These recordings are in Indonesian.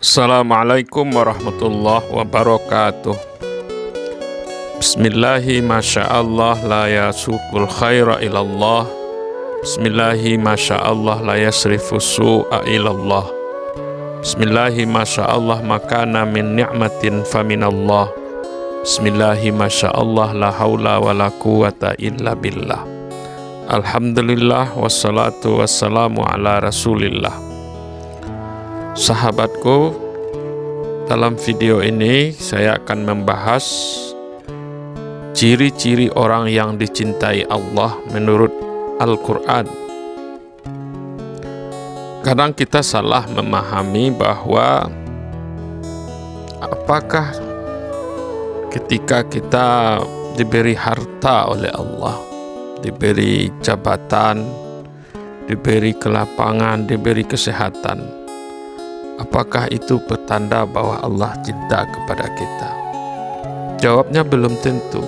Assalamualaikum warahmatullahi wabarakatuh. Bismillahi masyaallah la yasukul khaira ilallah. Bismillahi masyaallah la yasrifu su'a ilallah. Bismillahi masyaallah makana min ni'matin faminallah. Bismillahi masyaallah la haula wa la quwata illa billah. Alhamdulillah wassalatu wassalamu ala rasulillah. Sahabatku, dalam video ini saya akan membahas ciri-ciri orang yang dicintai Allah menurut Al-Quran. Kadang kita salah memahami bahwa apakah ketika kita diberi harta oleh Allah, diberi jabatan, diberi kelapangan, diberi kesehatan, apakah itu pertanda bahwa Allah cinta kepada kita? Jawabnya belum tentu.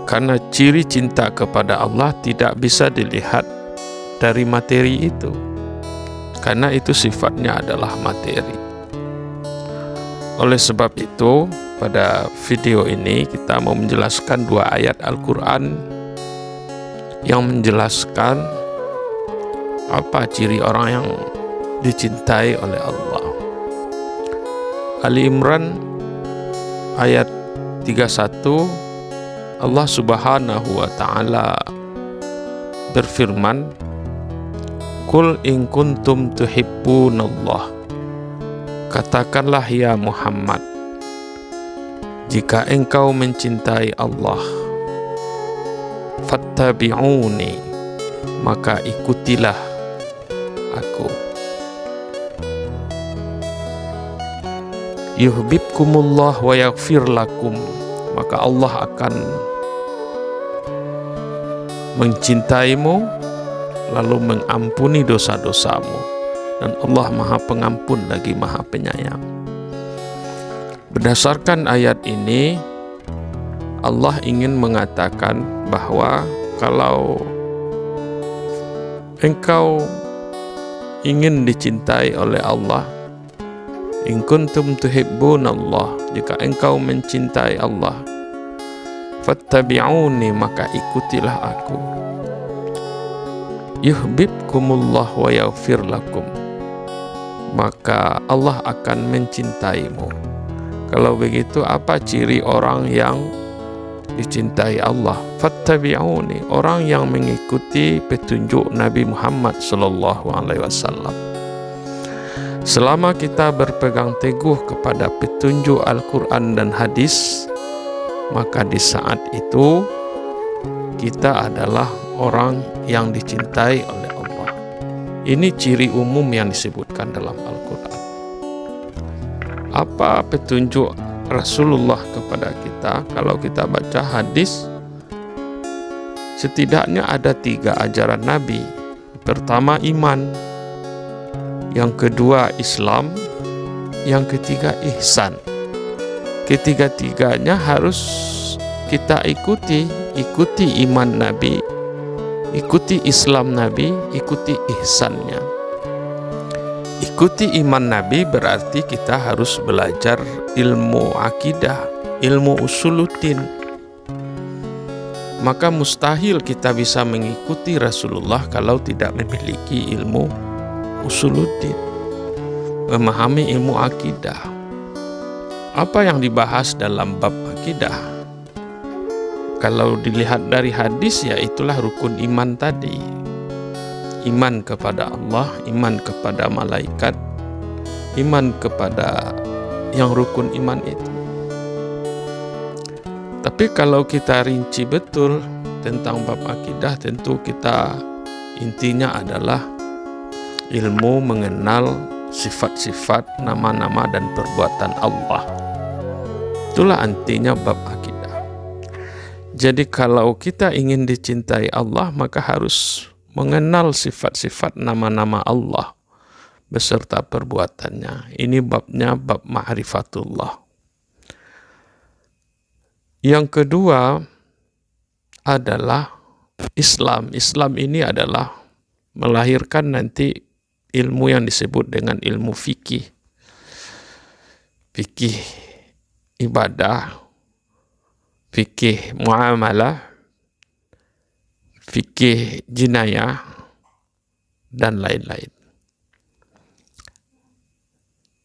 Karena ciri cinta kepada Allah tidak bisa dilihat dari materi itu. Karena itu sifatnya adalah materi. Oleh sebab itu, pada video ini kita mau menjelaskan dua ayat Al-Quran yang menjelaskan apa ciri orang yang dicintai oleh Allah. Ali Imran ayat 31, Allah Subhanahu wa ta'ala berfirman, Qul in kuntum tuhibbunallah, katakanlah ya Muhammad, jika engkau mencintai Allah, fattabi'uni, maka ikutilah aku. Yuhibbukumullah wa yaghfir lakum, maka Allah akan mencintaimu lalu mengampuni dosa-dosamu, dan Allah Maha Pengampun lagi Maha Penyayang. Berdasarkan ayat ini, Allah ingin mengatakan bahwa kalau engkau ingin dicintai oleh Allah, in kuntum tuhibbunallah, jika engkau mencintai Allah, fattabi'uni, maka ikutilah aku. Yuhibbukumullah wa yaghfir lakum, maka Allah akan mencintaimu. Kalau begitu, apa ciri orang yang dicintai Allah? Fattabi'uni, orang yang mengikuti petunjuk Nabi Muhammad sallallahu alaihi wasallam. Selama kita berpegang teguh kepada petunjuk Al-Quran dan hadis, maka di saat itu kita adalah orang yang dicintai oleh Allah. Ini ciri umum yang disebutkan dalam Al-Quran. Apa petunjuk Rasulullah kepada kita? Kalau kita baca hadis, setidaknya ada 3 ajaran Nabi. Pertama, iman. Yang kedua, Islam. Yang ketiga, ihsan. Ketiga-tiganya harus kita ikuti. Ikuti iman Nabi, ikuti Islam Nabi, ikuti ihsannya. Ikuti iman Nabi berarti kita harus belajar ilmu akidah, ilmu usuluddin. Maka mustahil kita bisa mengikuti Rasulullah kalau tidak memiliki ilmu usuluddin, memahami ilmu akidah. Apa yang dibahas dalam bab akidah? Kalau dilihat dari hadis, ya itulah rukun iman tadi. Iman kepada Allah, iman kepada malaikat, iman kepada yang rukun iman itu. Tapi kalau kita rinci betul tentang bab akidah, tentu kita intinya adalah ilmu mengenal sifat-sifat, nama-nama dan perbuatan Allah. Itulah intinya bab akidah. Jadi kalau kita ingin dicintai Allah, maka harus mengenal sifat-sifat nama-nama Allah beserta perbuatannya. Ini babnya bab ma'rifatullah. Yang kedua adalah Islam. Islam ini adalah melahirkan nanti ilmu yang disebut dengan ilmu fikih. Fikih ibadah, fikih muamalah, fikih jinayah, dan lain-lain.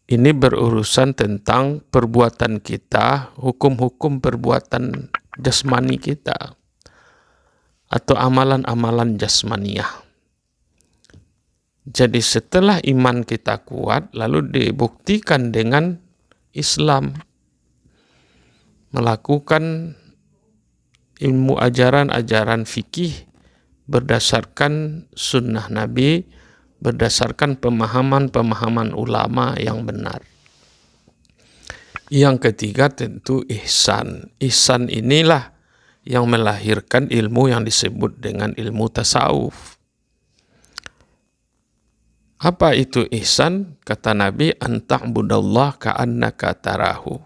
Ini berurusan tentang perbuatan kita, hukum-hukum perbuatan jasmani kita, atau amalan-amalan jasmaniyah. Jadi setelah iman kita kuat, lalu dibuktikan dengan Islam, melakukan ilmu ajaran-ajaran fikih berdasarkan sunnah Nabi, berdasarkan pemahaman-pemahaman ulama yang benar. Yang ketiga tentu ihsan. Ihsan inilah yang melahirkan ilmu yang disebut dengan ilmu tasawuf. Apa itu ihsan? Kata Nabi, anta'budallah ka'annaka tarahu.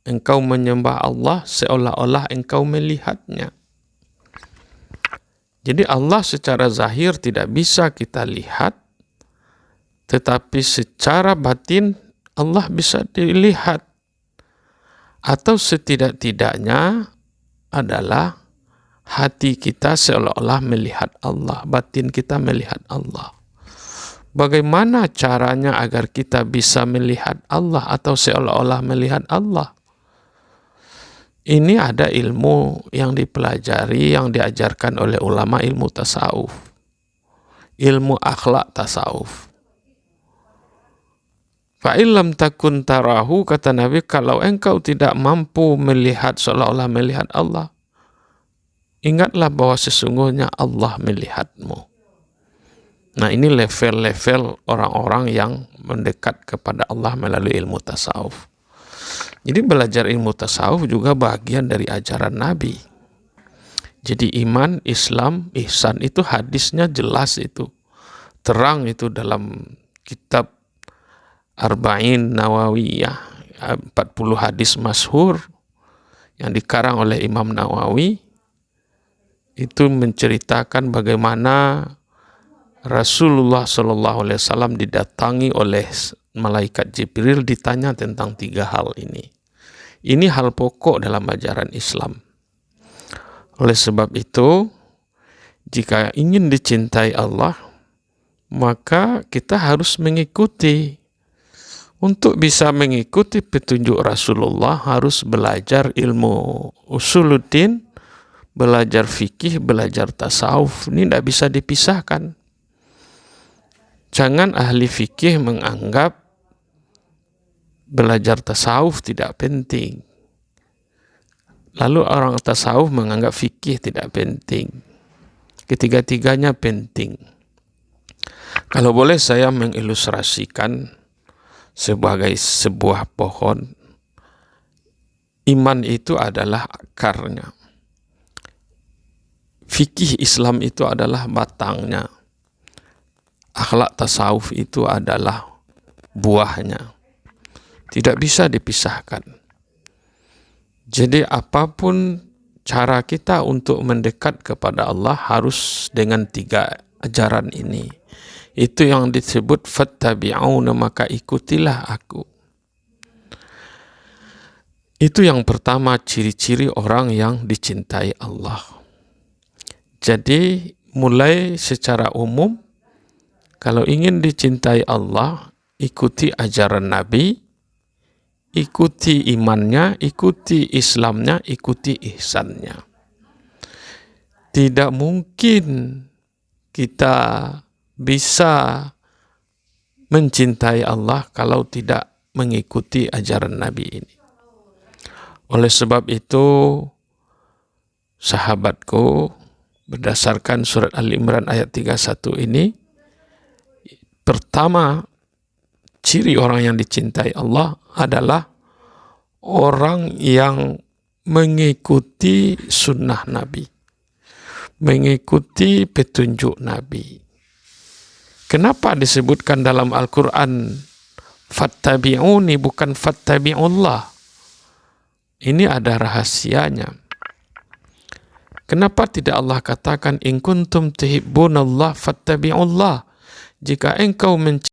Engkau menyembah Allah seolah-olah engkau melihatnya. Jadi Allah secara zahir tidak bisa kita lihat, tetapi secara batin Allah bisa dilihat. Atau setidak-tidaknya adalah hati kita seolah-olah melihat Allah, batin kita melihat Allah. Bagaimana caranya agar kita bisa melihat Allah atau seolah-olah melihat Allah? Ini ada ilmu yang dipelajari, yang diajarkan oleh ulama ilmu tasawuf. Ilmu akhlak tasawuf. Fa'illam takun tarahu, kata Nabi, kalau engkau tidak mampu melihat seolah-olah melihat Allah, ingatlah bahwa sesungguhnya Allah melihatmu. Nah, ini level-level orang-orang yang mendekat kepada Allah melalui ilmu tasawuf. Jadi belajar ilmu tasawuf juga bagian dari ajaran Nabi. Jadi iman, Islam, ihsan itu hadisnya jelas itu. Terang itu dalam kitab Arba'in Nawawiyah, 40 hadis masyhur yang dikarang oleh Imam Nawawi. Itu menceritakan bagaimana Rasulullah SAW didatangi oleh malaikat Jibril, ditanya tentang 3 hal ini. Ini hal pokok dalam ajaran Islam. Oleh sebab itu, jika ingin dicintai Allah, maka kita harus mengikuti. Untuk bisa mengikuti petunjuk Rasulullah harus belajar ilmu usuluddin, belajar fikih, belajar tasawuf. Ini tidak bisa dipisahkan. Jangan ahli fikih menganggap belajar tasawuf tidak penting. Lalu orang tasawuf menganggap fikih tidak penting. Ketiga-tiganya penting. Kalau boleh saya mengilustrasikan sebagai sebuah pohon. Iman itu adalah akarnya. Fikih Islam itu adalah batangnya. Akhlak tasawuf itu adalah buahnya. Tidak bisa dipisahkan. Jadi apapun cara kita untuk mendekat kepada Allah harus dengan 3 ajaran ini. Itu yang disebut fattabi'una, maka ikutilah aku. Itu yang pertama, ciri-ciri orang yang dicintai Allah. Jadi mulai secara umum, kalau ingin dicintai Allah, ikuti ajaran Nabi, ikuti imannya, ikuti Islamnya, ikuti ihsannya. Tidak mungkin kita bisa mencintai Allah kalau tidak mengikuti ajaran Nabi ini. Oleh sebab itu, sahabatku, berdasarkan surat Al-Imran ayat 31 ini, pertama, ciri orang yang dicintai Allah adalah orang yang mengikuti sunnah Nabi, mengikuti petunjuk Nabi. Kenapa disebutkan dalam Al-Quran fattabi'uni bukan fattabi'ullah? Ini ada rahasianya. Kenapa tidak Allah katakan in kuntum tuhibbunallah fattabi'ullah? jika engkau mencintai